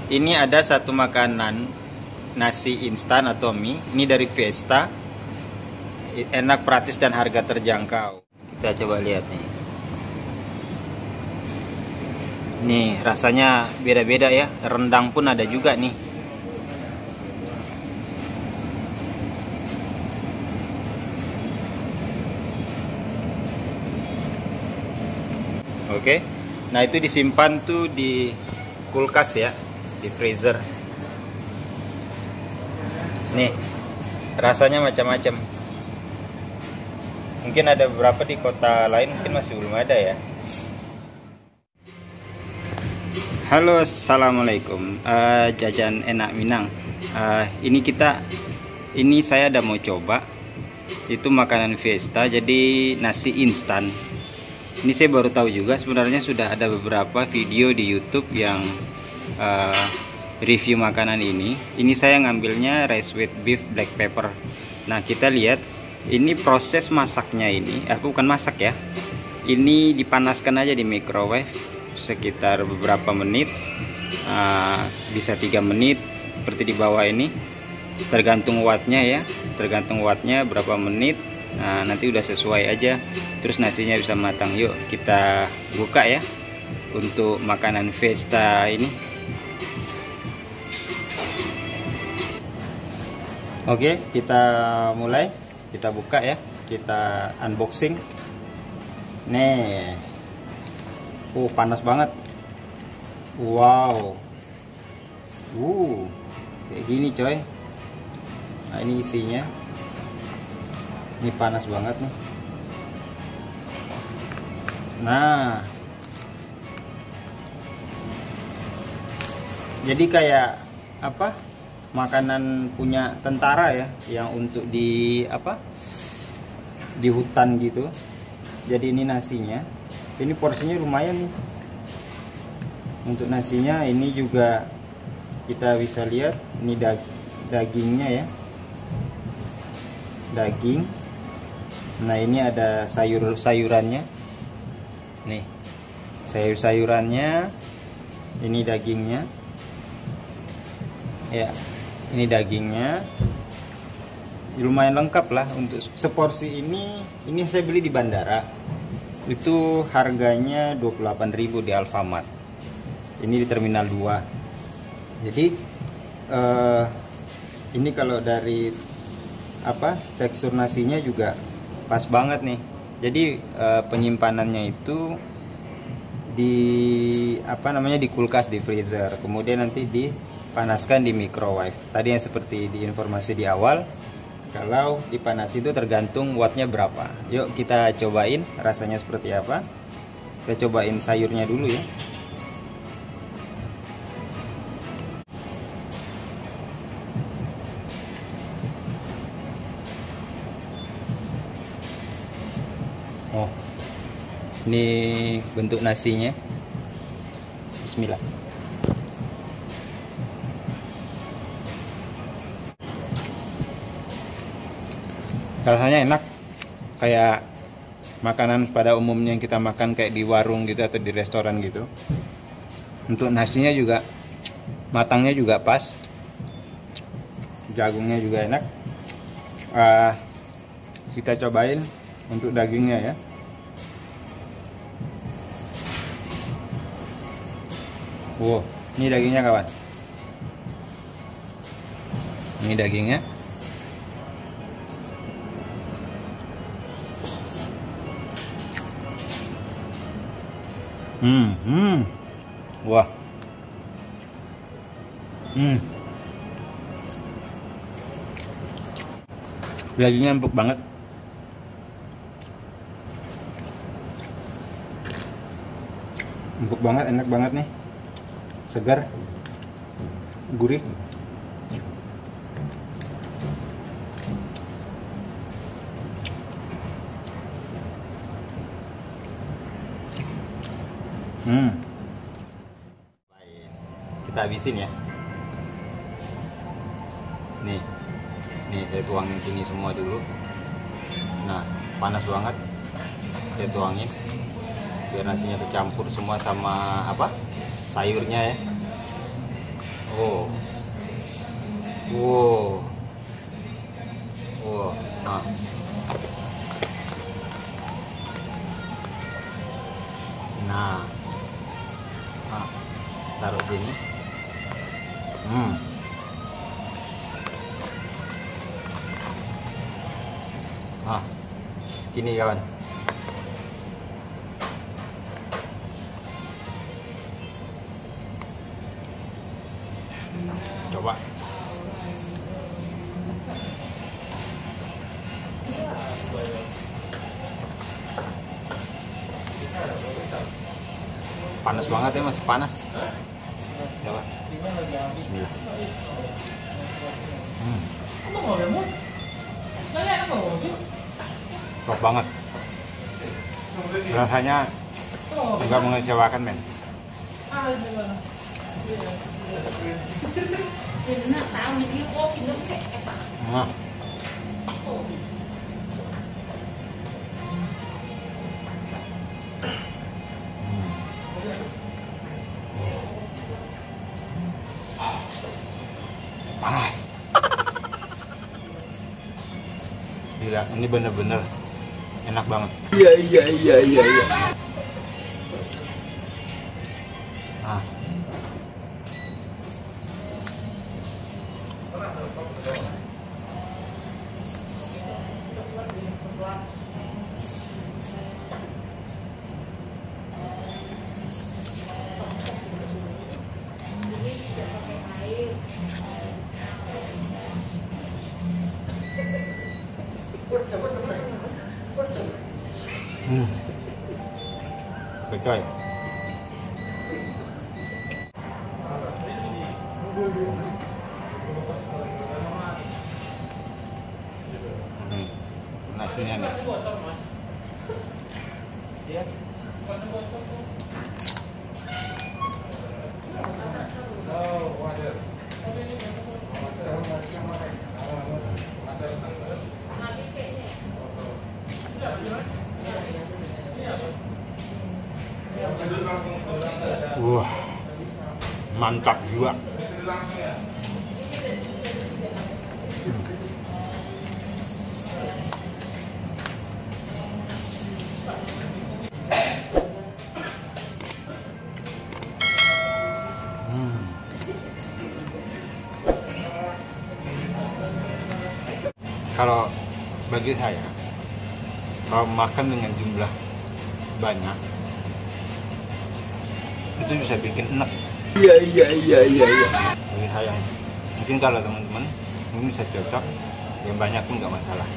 ini ada satu makanan nasi instan atau mie. Ini dari Fiesta. Enak, praktis, dan harga terjangkau. Kita coba lihat nih. Nih rasanya beda-beda ya. Rendang pun ada juga nih. Oke. Nah, itu disimpan tuh di kulkas ya, di freezer. Nih, rasanya macam-macam. Mungkin ada beberapa di kota lain, mungkin masih belum ada ya. Halo, assalamualaikum. Jajan enak Minang. Ini saya ada mau coba. Itu makanan Fiesta, jadi nasi instan. Ini saya baru tahu juga, sebenarnya sudah ada beberapa video di YouTube yang review makanan ini. Ini saya ngambilnya rice with beef black pepper. Nah, kita lihat ini proses masaknya ini, bukan masak ya. Ini dipanaskan aja di microwave sekitar beberapa menit, bisa 3 menit seperti di bawah ini. Tergantung wattnya ya, tergantung wattnya berapa menit. Nah, nanti udah sesuai aja. Terus nasinya bisa matang. Yuk kita buka ya untuk makanan Fiesta ini. Oke, kita mulai. Kita buka ya. Kita unboxing. Nih. Panas banget. Wow. Kayak gini coy. Nah, ini isinya. Ini panas banget nih. Nah, jadi kayak apa? Makanan punya tentara ya, yang untuk di hutan gitu. Jadi ini nasinya. Ini porsinya lumayan nih. Untuk nasinya ini juga kita bisa lihat ini dagingnya ya. Daging. Nah, ini ada sayurannya. Nih, sayurannya. Ini dagingnya. Ya, ini dagingnya. Lumayan lengkap lah untuk seporsi ini. Ini saya beli di bandara. Itu harganya 28.000 di Alfamart. Ini di Terminal 2. Jadi ini kalau dari tekstur nasinya juga pas banget nih. Jadi penyimpanannya itu di kulkas, di freezer, kemudian nanti dipanaskan di microwave. Tadi yang seperti di informasi di awal, kalau dipanas itu tergantung wattnya berapa. Yuk kita cobain rasanya seperti apa. Kita cobain sayurnya dulu ya. Ini bentuk nasinya. Bismillah. Rasanya enak, kayak makanan pada umumnya yang kita makan kayak di warung gitu atau di restoran gitu. Untuk nasinya juga matangnya juga pas, jagungnya juga enak. Kita cobain untuk dagingnya ya. Wow, ini dagingnya kawan. Ini dagingnya. Wah. Dagingnya empuk banget. Empuk banget, enak banget nih. Segar, gurih. Kita habisin ya. Nih saya tuangin sini semua dulu. Nah, panas banget. Saya tuangin biar nasinya tercampur semua sama sayurnya ya. Wow. Wow. Nah. Nah. Nah. Taruh sini. Nah. Gini kawan. Coba. Panas banget ya, masih panas. Coba. Bismillah. Top banget. Rasanya enggak mengecewakan, men. Nah. Panas. Gila, ini bener-bener enak banget. Iya. Nah. Coy. Nasinya nih. Wah, mantap juga. Kalau bagi saya, kalau makan dengan jumlah banyak, itu bisa bikin enak. Iya. Bagi saya, mungkin kalau teman-teman mungkin bisa cocok, yang banyak pun nggak masalah.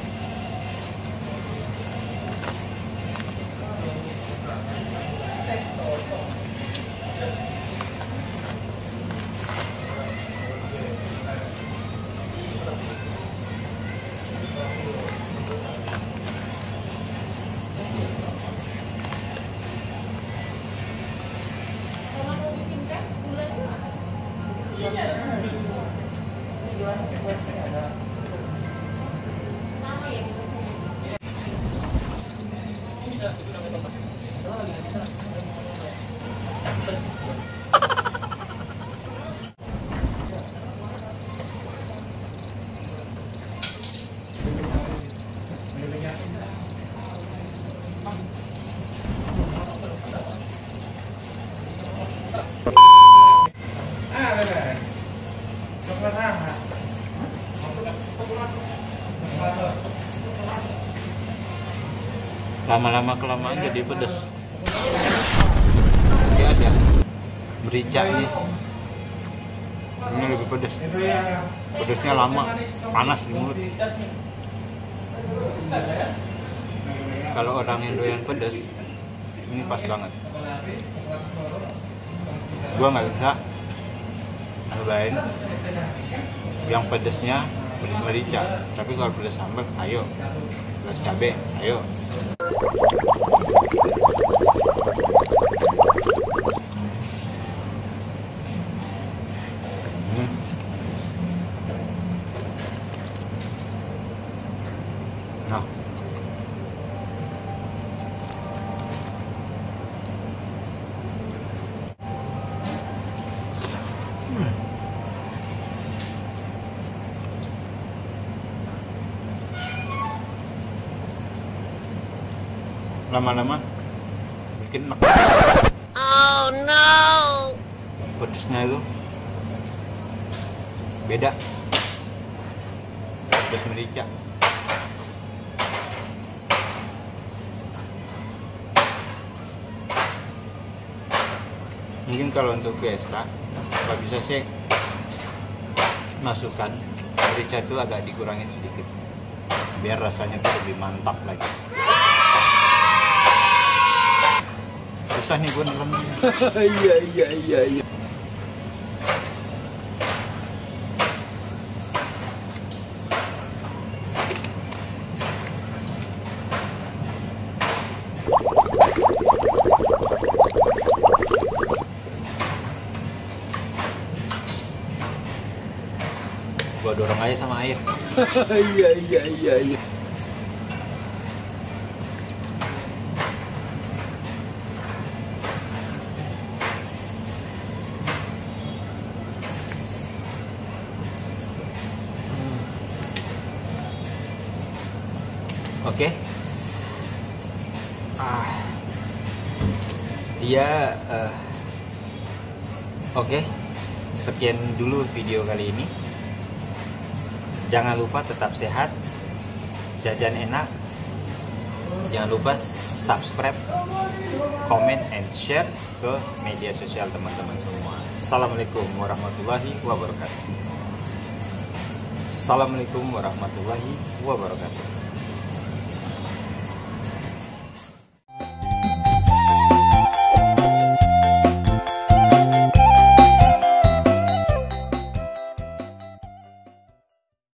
Lama-lama kelamaan jadi pedas. Ini ada mericanya. Ini lebih pedas. Pedasnya lama, panas di mulut. Kalau orang yang doyan pedas, ini pas banget. Gua nggak bisa nyobain yang pedasnya pedas merica, tapi kalau pedas sambal, ayo. Pedas cabai, ayo. Nah. lama-lama bikin enak. Oh no. Pedesnya itu beda. Pedas merica. Mungkin kalau untuk Fiesta, kalau bisa sih masukkan merica itu agak dikurangin sedikit, biar rasanya tuh lebih mantap lagi. Susah nih gue nelemnya. Iya. Gua dorong aja sama air. Iya. Oke. Dia oke. Sekian dulu video kali ini. Jangan lupa tetap sehat, jajan enak. Jangan lupa subscribe, comment, and share ke media sosial teman-teman semua. Assalamualaikum warahmatullahi wabarakatuh. Assalamualaikum warahmatullahi wabarakatuh.